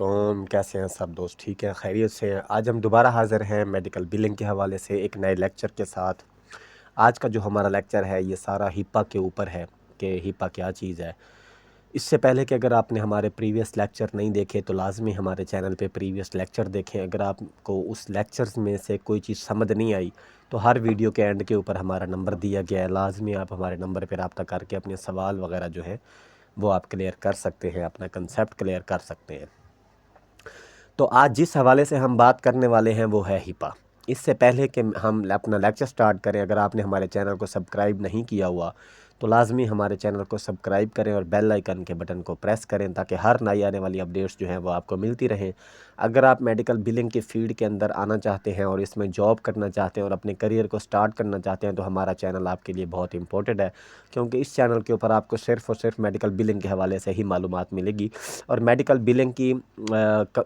علیکم، کیسے ہیں سب دوست؟ ٹھیک ہیں، خیریت سے ہیں؟ آج ہم دوبارہ حاضر ہیں میڈیکل بلنگ کے حوالے سے ایک نئے لیکچر کے ساتھ۔ آج کا جو ہمارا لیکچر ہے یہ سارا ہیپا کے اوپر ہے کہ ہیپا کیا چیز ہے۔ اس سے پہلے کہ اگر آپ نے ہمارے پریویس لیکچر نہیں دیکھے تو لازمی ہمارے چینل پہ پریویس لیکچر دیکھیں۔ اگر آپ کو اس لیکچرز میں سے کوئی چیز سمجھ نہیں آئی تو ہر ویڈیو کے اینڈ کے اوپر ہمارا نمبر دیا گیا ہے، لازمی آپ ہمارے نمبر پہ رابطہ کر کے اپنے سوال وغیرہ جو ہے وہ آپ کلیئر کر سکتے ہیں، اپنا کنسیپٹ کلیئر کر سکتے ہیں۔ تو آج جس حوالے سے ہم بات کرنے والے ہیں وہ ہے ہیپا۔ اس سے پہلے کہ ہم اپنا لیکچر سٹارٹ کریں، اگر آپ نے ہمارے چینل کو سبسکرائب نہیں کیا ہوا تو لازمی ہمارے چینل کو سبسکرائب کریں اور بیل آئیکن کے بٹن کو پریس کریں تاکہ ہر نئی آنے والی اپڈیٹس جو ہیں وہ آپ کو ملتی رہیں۔ اگر آپ میڈیکل بلنگ کی فیلڈ کے اندر آنا چاہتے ہیں اور اس میں جاب کرنا چاہتے ہیں اور اپنے کریئر کو سٹارٹ کرنا چاہتے ہیں تو ہمارا چینل آپ کے لیے بہت امپورٹنٹ ہے، کیونکہ اس چینل کے اوپر آپ کو صرف اور صرف میڈیکل بلنگ کے حوالے سے ہی معلومات ملے گی۔ اور میڈیکل بلنگ کی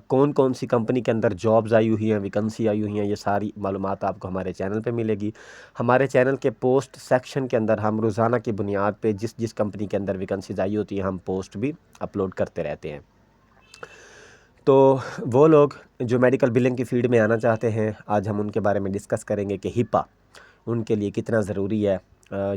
کون سی کمپنی کے اندر جابز آئی ہوئی ہیں، ویکنسی آئی ہوئی ہیں، یہ ساری معلومات آپ کو ہمارے چینل پہ ملے گی۔ ہمارے چینل کے پوسٹ سیکشن کے اندر ہم روزانہ کی بنیاد پہ جس کمپنی کے اندر ویکنسیز آئی ہوتی ہیں ہم پوسٹ بھی اپلوڈ کرتے رہتے ہیں۔ تو وہ لوگ جو میڈیکل بلنگ کی فیلڈ میں آنا چاہتے ہیں آج ہم ان کے بارے میں ڈسکس کریں گے کہ ہیپا ان کے لیے کتنا ضروری ہے۔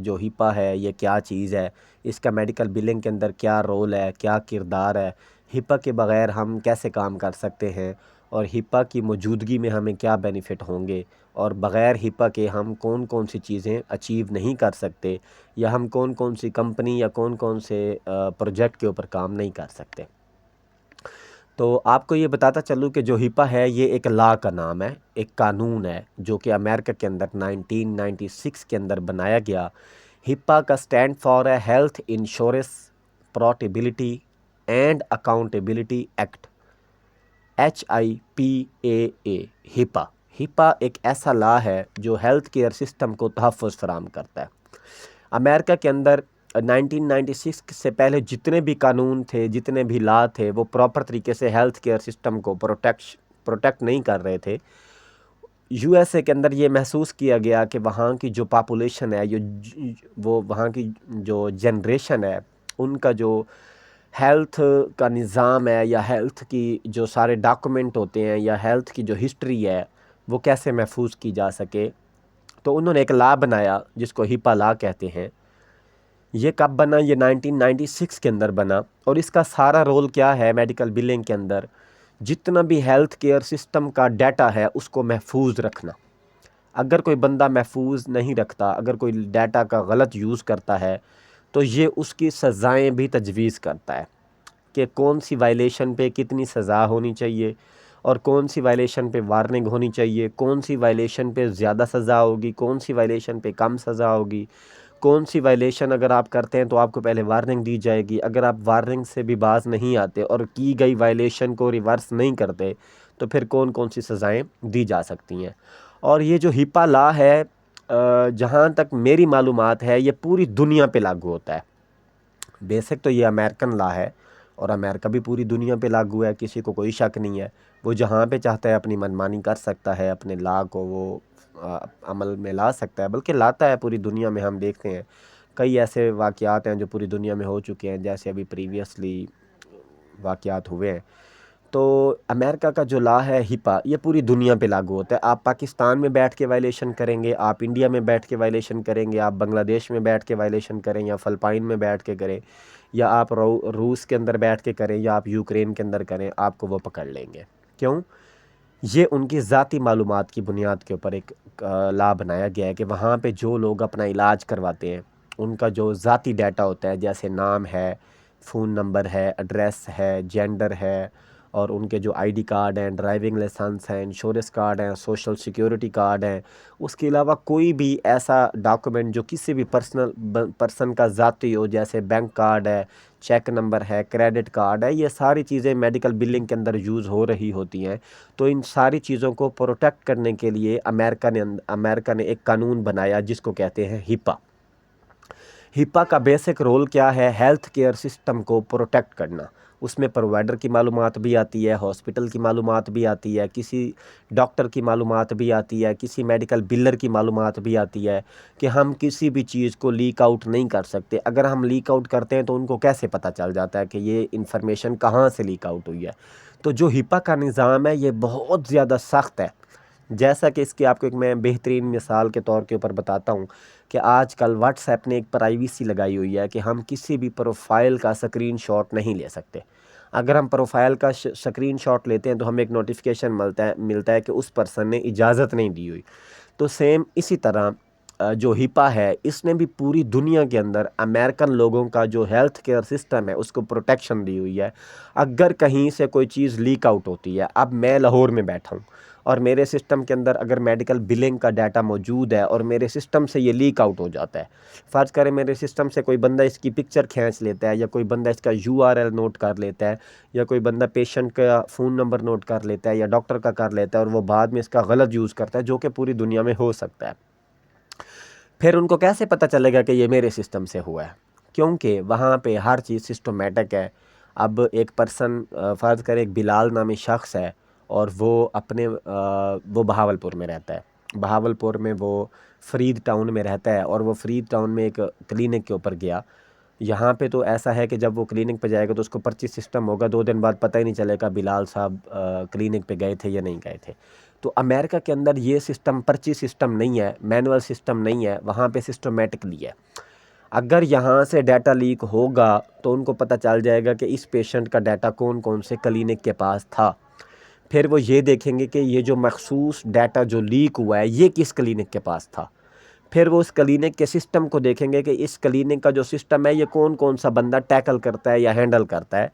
جو ہیپا ہے یہ کیا چیز ہے، اس کا میڈیکل بلنگ کے اندر کیا رول ہے، کیا کردار ہے، ہیپا کے بغیر ہم کیسے کام کر سکتے ہیں اور ہیپا کی موجودگی میں ہمیں کیا بینیفٹ ہوں گے، اور بغیر ہیپا کے ہم کون سی چیزیں اچیو نہیں کر سکتے، یا ہم کون سی کمپنی یا کون سے پروجیکٹ کے اوپر کام نہیں کر سکتے۔ تو آپ کو یہ بتاتا چلوں کہ جو ہیپا ہے یہ ایک لا کا نام ہے، ایک قانون ہے جو کہ امریکہ کے اندر 1996 کے اندر بنایا گیا۔ ہیپا کا سٹینڈ فار ہے health insurance portability and accountability act, HIPAA۔ ہیپا ایک ایسا لا ہے جو ہیلتھ کیئر سسٹم کو تحفظ فراہم کرتا ہے۔ امریکہ کے اندر 1996 سے پہلے جتنے بھی قانون تھے، جتنے بھی لا تھے، وہ پراپر طریقے سے ہیلتھ کیئر سسٹم کو پروٹیکٹ نہیں کر رہے تھے۔ USA کے اندر یہ محسوس کیا گیا کہ وہاں کی جو پاپولیشن ہے، وہ وہاں کی جو جنریشن ہے، ان کا جو ہیلتھ کا نظام ہے یا ہیلتھ کی جو سارے ڈاکومنٹ ہوتے ہیں یا ہیلتھ کی جو ہسٹری ہے وہ کیسے محفوظ کی جا سکے۔ تو انہوں نے ایک لا بنایا جس کو ہیپا لا کہتے ہیں۔ یہ کب بنا؟ یہ 1996 کے اندر بنا، اور اس کا سارا رول کیا ہے میڈیکل بلنگ کے اندر؟ جتنا بھی ہیلتھ کیئر سسٹم کا ڈیٹا ہے اس کو محفوظ رکھنا۔ اگر کوئی بندہ محفوظ نہیں رکھتا، اگر کوئی ڈیٹا کا غلط یوز کرتا ہے تو یہ اس کی سزائیں بھی تجویز کرتا ہے کہ کون سی وائلیشن پہ کتنی سزا ہونی چاہیے اور کون سی وائلیشن پہ وارننگ ہونی چاہیے، کون سی وائلیشن پہ زیادہ سزا ہوگی، کون سی وائلیشن پہ کم سزا ہوگی، کون سی وائلیشن اگر آپ کرتے ہیں تو آپ کو پہلے وارننگ دی جائے گی، اگر آپ وارننگ سے بھی باز نہیں آتے اور کی گئی وائلیشن کو ریورس نہیں کرتے تو پھر کون سی سزائیں دی جا سکتی ہیں۔ اور یہ جو ہیپا لا ہے جہاں تک میری معلومات ہے یہ پوری دنیا پہ لاگو ہوتا ہے۔ بیسک تو یہ امریکن لا ہے اور امریکہ بھی پوری دنیا پہ لاگو ہے، کسی کو کوئی شک نہیں ہے۔ وہ جہاں پہ چاہتا ہے اپنی منمانی کر سکتا ہے، اپنے لا کو وہ عمل میں لا سکتا ہے، بلکہ لاتا ہے پوری دنیا میں۔ ہم دیکھتے ہیں کئی ایسے واقعات ہیں جو پوری دنیا میں ہو چکے ہیں، جیسے ابھی پریویسلی واقعات ہوئے ہیں۔ تو امریکہ کا جو لا ہے ہیپا یہ پوری دنیا پہ لاگو ہوتا ہے۔ آپ پاکستان میں بیٹھ کے وائلیشن کریں گے، آپ انڈیا میں بیٹھ کے وائلیشن کریں گے، آپ بنگلہ دیش میں بیٹھ کے وائلیشن کریں یا فلپائن میں بیٹھ کے کریں، یا آپ روس کے اندر بیٹھ کے کریں یا آپ یوکرین کے اندر کریں، آپ کو وہ پکڑ لیں گے۔ کیوں؟ یہ ان کی ذاتی معلومات کی بنیاد کے اوپر ایک لا بنایا گیا ہے کہ وہاں پہ جو لوگ اپنا علاج کرواتے ہیں ان کا جو ذاتی ڈیٹا ہوتا ہے، جیسے نام ہے، فون نمبر ہے، ایڈریس ہے، جینڈر ہے، اور ان کے جو ID کارڈ ہیں، ڈرائیونگ لائسنس ہیں، انشورنس کارڈ ہیں، سوشل سیکیورٹی کارڈ ہیں، اس کے علاوہ کوئی بھی ایسا ڈاکومنٹ جو کسی بھی پرسن کا ذاتی ہو، جیسے بینک کارڈ ہے، چیک نمبر ہے، کریڈٹ کارڈ ہے، یہ ساری چیزیں میڈیکل بلنگ کے اندر یوز ہو رہی ہوتی ہیں۔ تو ان ساری چیزوں کو پروٹیکٹ کرنے کے لیے امریکہ نے ایک قانون بنایا جس کو کہتے ہیں ہیپا۔ ہیپا کا بیسک رول کیا ہے؟ ہیلتھ کیئر سسٹم کو پروٹیکٹ کرنا۔ اس میں پرووائڈر کی معلومات بھی آتی ہے، ہاسپٹل کی معلومات بھی آتی ہے، کسی ڈاکٹر کی معلومات بھی آتی ہے، کسی میڈیکل بلر کی معلومات بھی آتی ہے کہ ہم کسی بھی چیز کو لیک آؤٹ نہیں کر سکتے۔ اگر ہم لیک آؤٹ کرتے ہیں تو ان کو کیسے پتہ چل جاتا ہے کہ یہ انفارمیشن کہاں سے لیک آؤٹ ہوئی ہے؟ تو جو ہپا کا نظام ہے یہ بہت زیادہ سخت ہے، جیسا کہ اس کی آپ کو ایک میں بہترین مثال کے طور کے اوپر بتاتا ہوں کہ آج کل واٹس ایپ نے ایک پرائیویسی لگائی ہوئی ہے کہ ہم کسی بھی پروفائل کا سکرین شاٹ نہیں لے سکتے۔ اگر ہم پروفائل کا سکرین شاٹ لیتے ہیں تو ہمیں ایک نوٹیفیکیشن ملتا ہے کہ اس پرسن نے اجازت نہیں دی ہوئی۔ تو سیم اسی طرح جو ہپا ہے اس نے بھی پوری دنیا کے اندر امریکن لوگوں کا جو ہیلتھ کیئر سسٹم ہے اس کو پروٹیکشن دی ہوئی ہے۔ اگر کہیں سے کوئی چیز لیک آؤٹ ہوتی ہے، اب میں لاہور میں بیٹھا ہوں اور میرے سسٹم کے اندر اگر میڈیکل بلنگ کا ڈیٹا موجود ہے اور میرے سسٹم سے یہ لیک آؤٹ ہو جاتا ہے، فرض کریں میرے سسٹم سے کوئی بندہ اس کی پکچر کھینچ لیتا ہے، یا کوئی بندہ اس کا URL نوٹ کر لیتا ہے، یا کوئی بندہ پیشنٹ کا فون نمبر نوٹ کر لیتا ہے یا ڈاکٹر کا کر لیتا ہے اور وہ بعد میں اس کا غلط یوز کرتا ہے، جو کہ پوری دنیا میں ہو سکتا ہے، پھر ان کو کیسے پتہ چلے گا کہ یہ میرے سسٹم سے ہوا ہے؟ کیونکہ وہاں پہ ہر چیز سسٹمیٹک ہے۔ اب ایک پرسن فرض کرے ایک بلال نامی شخص ہے اور وہ بہاولپور میں رہتا ہے، بہاولپور میں وہ فرید ٹاؤن میں رہتا ہے، اور وہ فرید ٹاؤن میں ایک کلینک کے اوپر گیا۔ یہاں پہ تو ایسا ہے کہ جب وہ کلینک پہ جائے گا تو اس کو پرچی سسٹم ہوگا، 2 دن بعد پتہ ہی نہیں چلے گا بلال صاحب کلینک پہ گئے تھے یا نہیں گئے تھے۔ تو امریکہ کے اندر یہ سسٹم پرچی سسٹم نہیں ہے، مینول سسٹم نہیں ہے، وہاں پہ سسٹمیٹکلی ہے۔ اگر یہاں سے ڈیٹا لیک ہوگا تو ان کو پتہ چل جائے گا کہ اس پیشنٹ کا ڈیٹا کون کون سے کلینک کے پاس تھا، پھر وہ یہ دیکھیں گے کہ یہ جو مخصوص ڈیٹا جو لیک ہوا ہے یہ کس کلینک کے پاس تھا، پھر وہ اس کلینک کے سسٹم کو دیکھیں گے کہ اس کلینک کا جو سسٹم ہے یہ کون کون سا بندہ ٹیکل کرتا ہے یا ہینڈل کرتا ہے،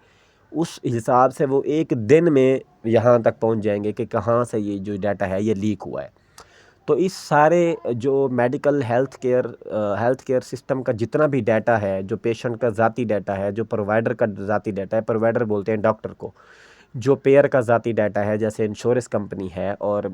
اس حساب سے وہ ایک دن میں یہاں تک پہنچ جائیں گے کہ کہاں سے یہ جو ڈیٹا ہے یہ لیک ہوا ہے۔ تو اس سارے جو میڈیکل ہیلتھ کیئر سسٹم کا جتنا بھی ڈیٹا ہے، جو پیشنٹ کا ذاتی ڈیٹا ہے، جو پرووائڈر کا ذاتی ڈیٹا ہے، پرووائڈر بولتے ہیں ڈاکٹر کو، جو پیئر کا ذاتی ڈیٹا ہے جیسے انشورنس کمپنی ہے، اور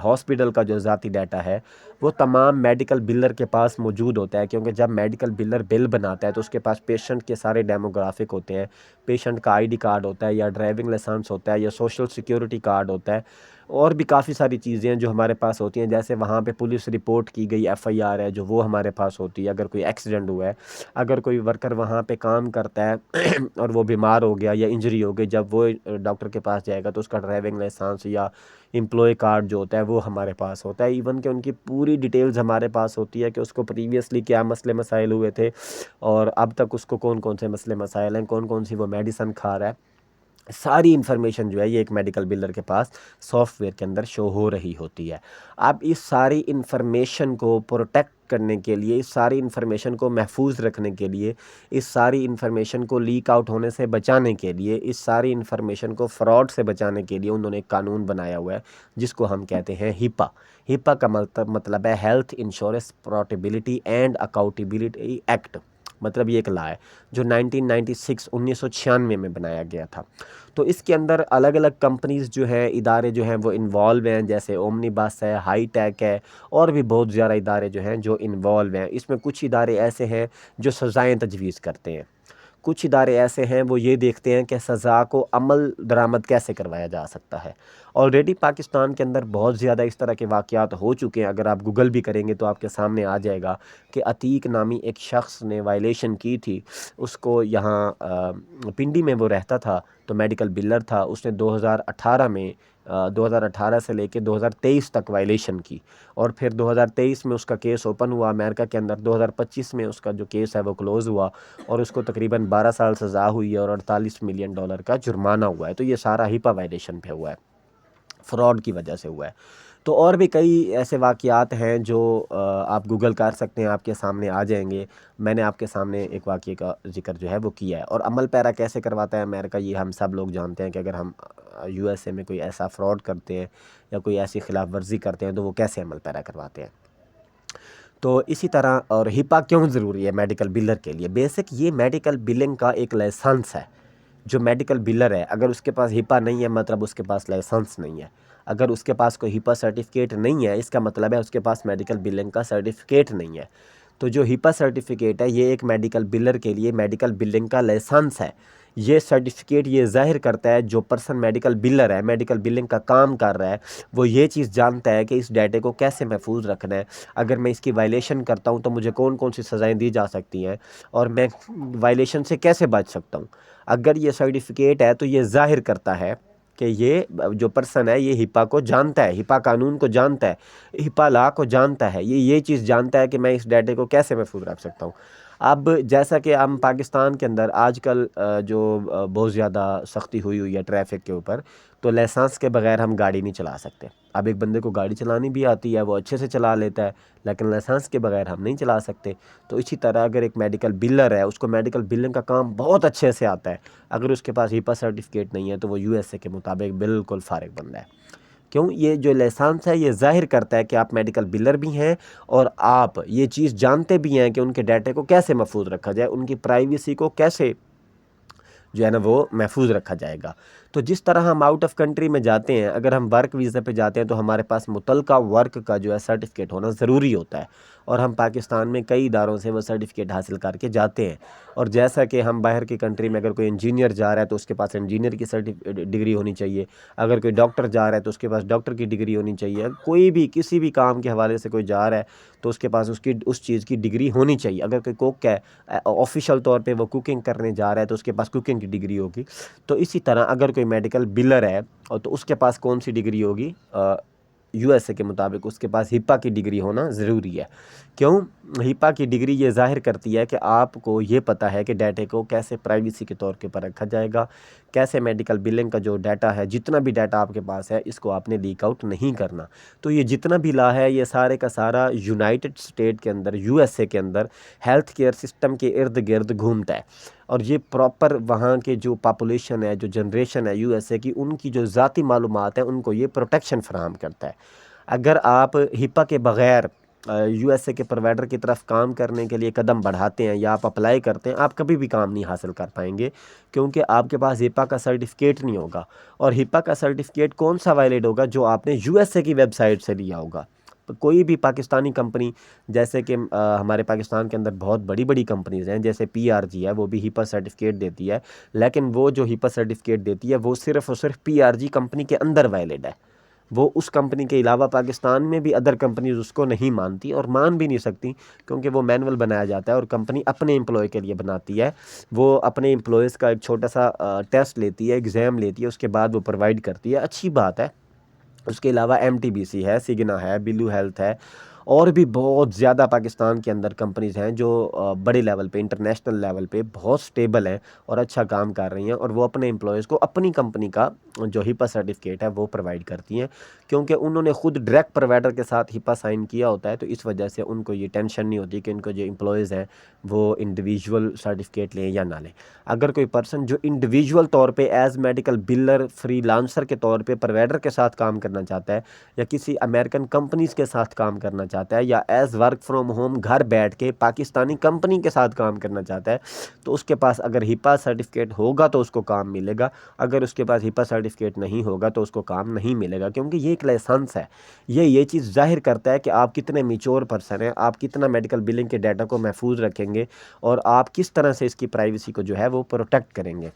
ہاسپٹل کا جو ذاتی ڈیٹا ہے، وہ تمام میڈیکل بلر کے پاس موجود ہوتا ہے، کیونکہ جب میڈیکل بلر بل بناتا ہے تو اس کے پاس پیشنٹ کے سارے ڈیموگرافک ہوتے ہیں، پیشنٹ کا ID کارڈ ہوتا ہے یا ڈرائیونگ لائسنس ہوتا ہے یا سوشل سیکیورٹی کارڈ ہوتا ہے، اور بھی کافی ساری چیزیں ہیں جو ہمارے پاس ہوتی ہیں، جیسے وہاں پہ پولیس رپورٹ کی گئی FIR ہے جو وہ ہمارے پاس ہوتی ہے، اگر کوئی ایکسیڈنٹ ہوا ہے، اگر کوئی ورکر وہاں پہ کام کرتا ہے اور وہ بیمار ہو گیا یا انجری ہو گئی، جب وہ ڈاکٹر کے پاس جائے گا تو اس کا ڈرائیونگ لائسنس یا امپلائی کارڈ جو ہوتا ہے وہ ہمارے پاس ہوتا ہے، ایون کہ ان کی پوری ڈیٹیلز ہمارے پاس ہوتی ہے کہ اس کو پریویسلی کیا مسئلے مسائل ہوئے تھے اور اب تک اس کو کون کون سے مسئلے مسائل ہیں، کون کون سی وہ میڈیسن کھا رہا ہے، ساری انفارمیشن جو ہے یہ ایک میڈیکل بلر کے پاس سافٹ ویئر کے اندر شو ہو رہی ہوتی ہے۔ اب اس ساری انفارمیشن کو پروٹیکٹ کرنے کے لیے، اس ساری انفارمیشن کو محفوظ رکھنے کے لیے، اس ساری انفارمیشن کو لیک آؤٹ ہونے سے بچانے کے لیے، اس ساری انفارمیشن کو فراڈ سے بچانے کے لیے انہوں نے ایک قانون بنایا ہوا ہے جس کو ہم کہتے ہیں ہپا۔ ہپا کا مطلب ہے health insurance portability and accountability act, مطلب یہ ایک لا ہے جو 1996 میں بنایا گیا تھا۔ تو اس کے اندر الگ الگ کمپنیز جو ہیں، ادارے جو ہیں وہ انوالو ہیں، جیسے اومنی بس ہے، ہائی ٹیک ہے، اور بھی بہت زیادہ ادارے جو ہیں جو انوالو ہیں۔ اس میں کچھ ادارے ایسے ہیں جو سزائیں تجویز کرتے ہیں، کچھ ادارے ایسے ہیں وہ یہ دیکھتے ہیں کہ سزا کو عمل درآمد کیسے کروایا جا سکتا ہے۔ آلریڈی پاکستان کے اندر بہت زیادہ اس طرح کے واقعات ہو چکے ہیں، اگر آپ گوگل بھی کریں گے تو آپ کے سامنے آ جائے گا کہ عتیق نامی ایک شخص نے وائلیشن کی تھی، اس کو یہاں پنڈی میں وہ رہتا تھا تو میڈیکل بلر تھا، اس نے 2018 سے لے کے 2023 تک وائلیشن کی، اور پھر 2023 میں اس کا کیس اوپن ہوا امریکہ کے اندر، 2025 میں اس کا جو کیس ہے وہ کلوز ہوا اور اس کو تقریباً 12 سال سزا ہوئی ہے اور $48 ملین کا جرمانہ ہوا ہے۔ تو یہ سارا ہپا وائلیشن پہ ہوا ہے، فراڈ کی وجہ سے ہوا ہے۔ تو اور بھی کئی ایسے واقعات ہیں جو آپ گوگل کر سکتے ہیں، آپ کے سامنے آ جائیں گے۔ میں نے آپ کے سامنے ایک واقعے کا ذکر جو ہے وہ کیا ہے، اور عمل پیرا کیسے کرواتا ہے امریکہ یہ ہم سب لوگ جانتے ہیں کہ اگر ہم USA میں کوئی ایسا فراڈ کرتے ہیں یا کوئی ایسی خلاف ورزی کرتے ہیں تو وہ کیسے عمل پیرا کرواتے ہیں۔ تو اسی طرح، اور ہپا کیوں ضروری ہے میڈیکل بلر کے لیے؟ بیسک یہ میڈیکل بلنگ کا ایک لائسنس ہے۔ جو میڈیکل بلر ہے اگر اس کے پاس ہپا نہیں ہے مطلب اس کے پاس لائسنس نہیں ہے، اگر اس کے پاس کوئی ہپا سرٹیفکیٹ نہیں ہے اس کا مطلب ہے اس کے پاس میڈیکل بلنگ کا سرٹیفکیٹ نہیں ہے۔ تو جو ہپا سرٹیفکیٹ ہے یہ ایک میڈیکل بلر کے لیے میڈیکل بلنگ کا لائسنس ہے۔ یہ سرٹیفکیٹ یہ ظاہر کرتا ہے جو پرسن میڈیکل بلر ہے، میڈیکل بلنگ کا کام کر رہا ہے، وہ یہ چیز جانتا ہے کہ اس ڈیٹے کو کیسے محفوظ رکھنا ہے، اگر میں اس کی وائلیشن کرتا ہوں تو مجھے کون کون سی سزائیں دی جا سکتی ہیں اور میں وائلیشن سے کیسے بچ سکتا ہوں۔ اگر یہ سرٹیفکیٹ ہے تو یہ ظاہر کرتا ہے کہ یہ جو پرسن ہے یہ ہپا کو جانتا ہے، ہپا قانون کو جانتا ہے، ہپا لا کو جانتا ہے، یہ چیز جانتا ہے کہ میں اس ڈیٹے کو کیسے محفوظ رکھ سکتا ہوں۔ اب جیسا کہ ہم پاکستان کے اندر آج کل جو بہت زیادہ سختی ہوئی ہے ٹریفک کے اوپر، تو لائسنس کے بغیر ہم گاڑی نہیں چلا سکتے۔ اب ایک بندے کو گاڑی چلانی بھی آتی ہے، وہ اچھے سے چلا لیتا ہے، لیکن لائسنس کے بغیر ہم نہیں چلا سکتے۔ تو اسی طرح اگر ایک میڈیکل بلر ہے، اس کو میڈیکل بلنگ کا کام بہت اچھے سے آتا ہے، اگر اس کے پاس ہیپا سرٹیفکیٹ نہیں ہے تو وہ USA کے مطابق بالکل فارغ بندہ ہے۔ کیوں؟ یہ جو لائسنس ہے یہ ظاہر کرتا ہے کہ آپ میڈیکل بلر بھی ہیں، اور آپ یہ چیز جانتے بھی ہیں کہ ان کے ڈیٹے کو کیسے محفوظ رکھا جائے، ان کی پرائیویسی کو کیسے جو ہے نا وہ محفوظ رکھا جائے گا۔ تو جس طرح ہم آؤٹ آف کنٹری میں جاتے ہیں، اگر ہم ورک ویزا پہ جاتے ہیں تو ہمارے پاس متعلقہ ورک کا جو ہے سرٹیفکیٹ ہونا ضروری ہوتا ہے، اور ہم پاکستان میں کئی اداروں سے وہ سرٹیفکیٹ حاصل کر کے جاتے ہیں۔ اور جیسا کہ ہم باہر کی کنٹری میں اگر کوئی انجینئر جا رہا ہے تو اس کے پاس انجینئر کی ڈگری ہونی چاہیے، اگر کوئی ڈاکٹر جا رہا ہے تو اس کے پاس ڈاکٹر کی ڈگری ہونی چاہیے، کوئی بھی کسی بھی کام کے حوالے سے کوئی جا رہا ہے تو اس کے پاس اس چیز کی ڈگری ہونی چاہیے۔ اگر کوئی کوک ہے، آفیشیل طور پہ وہ کوکنگ کرنے جا رہا ہے تو اس کے پاس کوکنگ کی ڈگری ہوگی۔ تو اسی طرح اگر کوئی میڈیکل بلر ہے تو اس کے پاس کون سی ڈگری ہوگی؟ USA کے مطابق اس کے پاس ہپا کی ڈگری ہونا ضروری ہے۔ کیوں؟ ہپا کی ڈگری یہ ظاہر کرتی ہے کہ آپ کو یہ پتہ ہے کہ ڈیٹے کو کیسے پرائیویسی کے طور کے پر رکھا جائے گا، کیسے میڈیکل بلنگ کا جو ڈیٹا ہے، جتنا بھی ڈیٹا آپ کے پاس ہے اس کو آپ نے لیک آؤٹ نہیں کرنا۔ تو یہ جتنا بھی لا ہے یہ سارے کا سارا یونائٹڈ اسٹیٹ کے اندر، USA کے اندر ہیلتھ کیئر سسٹم کے ارد گرد گھومتا ہے، اور یہ پراپر وہاں کے جو پاپولیشن ہے، جو جنریشن ہے USA کی، ان کی جو ذاتی معلومات ہیں ان کو یہ پروٹیکشن فراہم کرتا ہے۔ اگر آپ ہپا کے بغیر USA کے پروائیڈر کی طرف کام کرنے کے لیے قدم بڑھاتے ہیں یا آپ اپلائی کرتے ہیں، آپ کبھی بھی کام نہیں حاصل کر پائیں گے، کیونکہ آپ کے پاس ہپا کا سرٹیفکیٹ نہیں ہوگا۔ اور ہپا کا سرٹیفکیٹ کون سا ویلڈ ہوگا؟ جو آپ نے USA کی ویب سائٹ سے لیا ہوگا۔ کوئی بھی پاکستانی کمپنی، جیسے کہ ہمارے پاکستان کے اندر بہت بڑی بڑی کمپنیز ہیں، جیسے PRG ہے، وہ بھی ہپا سرٹیفکیٹ دیتی ہے، لیکن وہ جو ہپا سرٹیفکیٹ دیتی ہے وہ صرف اور صرف PRG کمپنی کے اندر ویلڈ ہے۔ وہ اس کمپنی کے علاوہ پاکستان میں بھی ادر کمپنیز اس کو نہیں مانتی، اور مان بھی نہیں سکتی، کیونکہ وہ مینول بنایا جاتا ہے اور کمپنی اپنے امپلائی کے لیے بناتی ہے۔ وہ اپنے امپلائیز کا ایک چھوٹا سا ٹیسٹ لیتی ہے، ایگزام لیتی ہے، اس کے بعد وہ پرووائڈ کرتی ہے، اچھی بات ہے۔ اس کے علاوہ MTBC ہے، سگنا ہے، بلو ہیلتھ ہے، اور بھی بہت زیادہ پاکستان کے اندر کمپنیز ہیں جو بڑے لیول پہ، انٹرنیشنل لیول پہ بہت سٹیبل ہیں اور اچھا کام کر رہی ہیں، اور وہ اپنے امپلائیز کو اپنی کمپنی کا جو ہپا سرٹیفکیٹ ہے وہ پرووائڈ کرتی ہیں، کیونکہ انہوں نے خود ڈائریکٹ پرووائڈر کے ساتھ ہپا سائن کیا ہوتا ہے، تو اس وجہ سے ان کو یہ ٹینشن نہیں ہوتی کہ ان کو جو امپلائیز ہیں وہ انڈیویجول سرٹیفکیٹ لیں یا نہ لیں۔ اگر کوئی پرسن جو انڈیویجول طور پہ as medical biller, freelancer کے طور پہ پرووائڈر کے ساتھ کام کرنا چاہتا ہے، یا کسی امریکن کمپنیز کے ساتھ کام کرنا چاہتا ہے، یا ایز ورک فرام ہوم گھر بیٹھ کے پاکستانی کمپنی کے ساتھ کام کرنا چاہتا ہے، تو اس کے پاس اگر ہپا سرٹیفکیٹ ہوگا تو اس کو کام ملے گا، اگر اس کے پاس ہپا سرٹیفکیٹ نہیں ہوگا تو اس کو کام نہیں ملے گا، کیونکہ یہ ایک لائسنس ہے۔ یہ چیز ظاہر کرتا ہے کہ آپ کتنے میچور پرسن ہیں، آپ کتنا میڈیکل بلنگ کے ڈیٹا کو محفوظ رکھیں گے، اور آپ کس طرح سے اس کی پرائیویسی کو جو ہے وہ پروٹیکٹ کریں گے۔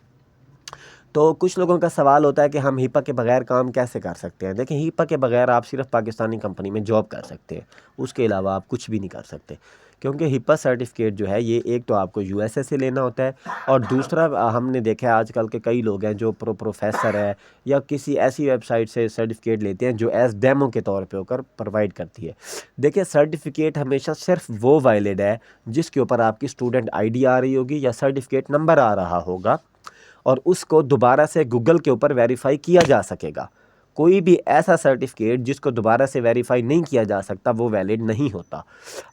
تو کچھ لوگوں کا سوال ہوتا ہے کہ ہم ہپا کے بغیر کام کیسے کر سکتے ہیں؟ دیکھیں، ہپا کے بغیر آپ صرف پاکستانی کمپنی میں جاب کر سکتے ہیں، اس کے علاوہ آپ کچھ بھی نہیں کر سکتے، کیونکہ ہپا سرٹیفکیٹ جو ہے یہ ایک تو آپ کو USA سے لینا ہوتا ہے، اور دوسرا ہم نے دیکھا ہے آج کل کے کئی لوگ ہیں جو پروفیسر ہے یا کسی ایسی ویب سائٹ سے سرٹیفکیٹ لیتے ہیں جو ایز ڈیمو کے طور پہ ہو کر پرووائڈ کرتی ہے۔ دیکھیں، سرٹیفکیٹ ہمیشہ صرف وہ ویلڈ ہے جس کے اوپر آپ کی اسٹوڈنٹ ID آ رہی ہوگی یا سرٹیفکیٹ نمبر آ رہا ہوگا، اور اس کو دوبارہ سے گوگل کے اوپر ویریفائی کیا جا سکے گا۔ کوئی بھی ایسا سرٹیفکیٹ جس کو دوبارہ سے ویریفائی نہیں کیا جا سکتا وہ ویلڈ نہیں ہوتا۔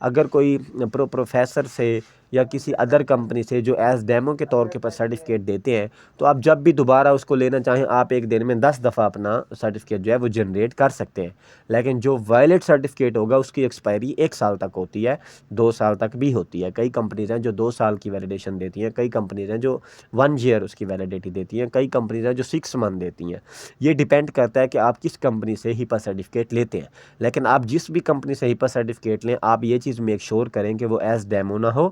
اگر کوئی پروفیسر سے یا کسی ادر کمپنی سے جو ایز ڈیمو کے طور کے پر سرٹیفکیٹ دیتے ہیں، تو آپ جب بھی دوبارہ اس کو لینا چاہیں آپ ایک دن میں 10 دفعہ اپنا سرٹیفکیٹ جو ہے وہ جنریٹ کر سکتے ہیں، لیکن جو ویلڈ سرٹیفکیٹ ہوگا اس کی ایکسپائری 1 سال تک ہوتی ہے، 2 سال تک بھی ہوتی ہے۔ کئی کمپنیز ہیں جو 2 سال کی ویلیڈیشن دیتی ہیں، کئی کمپنیز ہیں جو 1 ایئر اس کی ویلیڈیٹی دیتی ہیں، کئی کمپنیز ہیں جو 6 منتھ دیتی ہیں۔ یہ ڈیپینڈ کرتا ہے کہ آپ کس کمپنی سے ہپا سرٹیفکیٹ لیتے ہیں، لیکن آپ جس بھی کمپنی سے ہپا سرٹیفکیٹ لیں، آپ یہ چیز میک شور کریں کہ وہ ایز ڈیمو نہ ہو،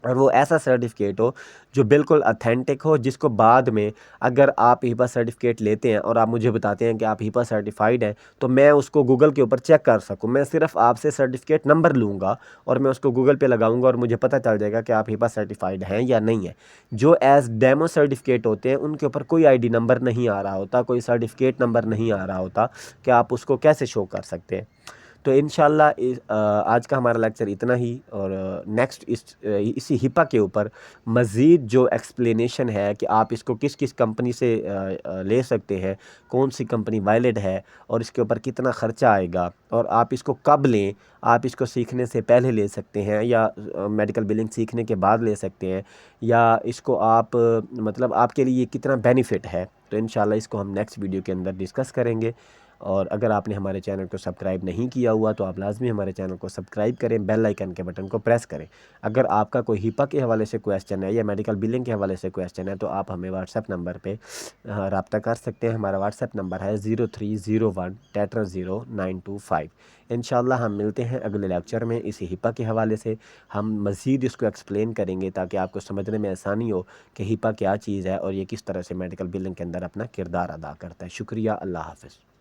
اور وہ ایسا سرٹیفکیٹ ہو جو بالکل اتھینٹک ہو، جس کو بعد میں اگر آپ ہیپا سرٹیفکیٹ لیتے ہیں اور آپ مجھے بتاتے ہیں کہ آپ ہیپا سرٹیفائیڈ ہیں، تو میں اس کو گوگل کے اوپر چیک کر سکوں۔ میں صرف آپ سے سرٹیفکیٹ نمبر لوں گا اور میں اس کو گوگل پہ لگاؤں گا اور مجھے پتہ چل جائے گا کہ آپ ہیپا سرٹیفائیڈ ہیں یا نہیں ہیں۔ جو ایز ڈیمو سرٹیفکیٹ ہوتے ہیں ان کے اوپر کوئی آئی ڈی نمبر نہیں آ رہا ہوتا، کوئی سرٹیفکیٹ نمبر نہیں آ رہا ہوتا کہ آپ اس کو کیسے شو کر سکتے ہیں۔ تو انشاءاللہ آج کا ہمارا لیکچر اتنا ہی، اور نیکسٹ اسی ہیپا کے اوپر مزید جو ایکسپلینیشن ہے کہ آپ اس کو کس کس کمپنی سے لے سکتے ہیں، کون سی کمپنی ویلڈ ہے، اور اس کے اوپر کتنا خرچہ آئے گا، اور آپ اس کو کب لیں، آپ اس کو سیکھنے سے پہلے لے سکتے ہیں یا میڈیکل بلنگ سیکھنے کے بعد لے سکتے ہیں، یا اس کو آپ مطلب آپ کے لیے کتنا بینیفٹ ہے، تو انشاءاللہ اس کو ہم نیکسٹ ویڈیو کے اندر ڈسکس کریں گے۔ اور اگر آپ نے ہمارے چینل کو سبسکرائب نہیں کیا ہوا تو آپ لازمی ہمارے چینل کو سبسکرائب کریں، بیل آئیکن کے بٹن کو پریس کریں۔ اگر آپ کا کوئی ہیپا کے حوالے سے کویسچن ہے یا میڈیکل بلنگ کے حوالے سے کویسچن ہے تو آپ ہمیں واٹس ایپ نمبر پہ رابطہ کر سکتے ہیں۔ ہمارا واٹس ایپ نمبر ہے 0301-00925۔ انشاءاللہ ہم ملتے ہیں اگلے لیکچر میں اسی ہیپا کے حوالے سے، ہم مزید اس کو ایکسپلین کریں گے تاکہ آپ کو سمجھنے میں آسانی ہو کہ ہیپا کیا چیز ہے اور یہ کس طرح سے میڈیکل بلنگ کے اندر اپنا کردار ادا کرتا ہے۔ شکریہ، اللہ حافظ۔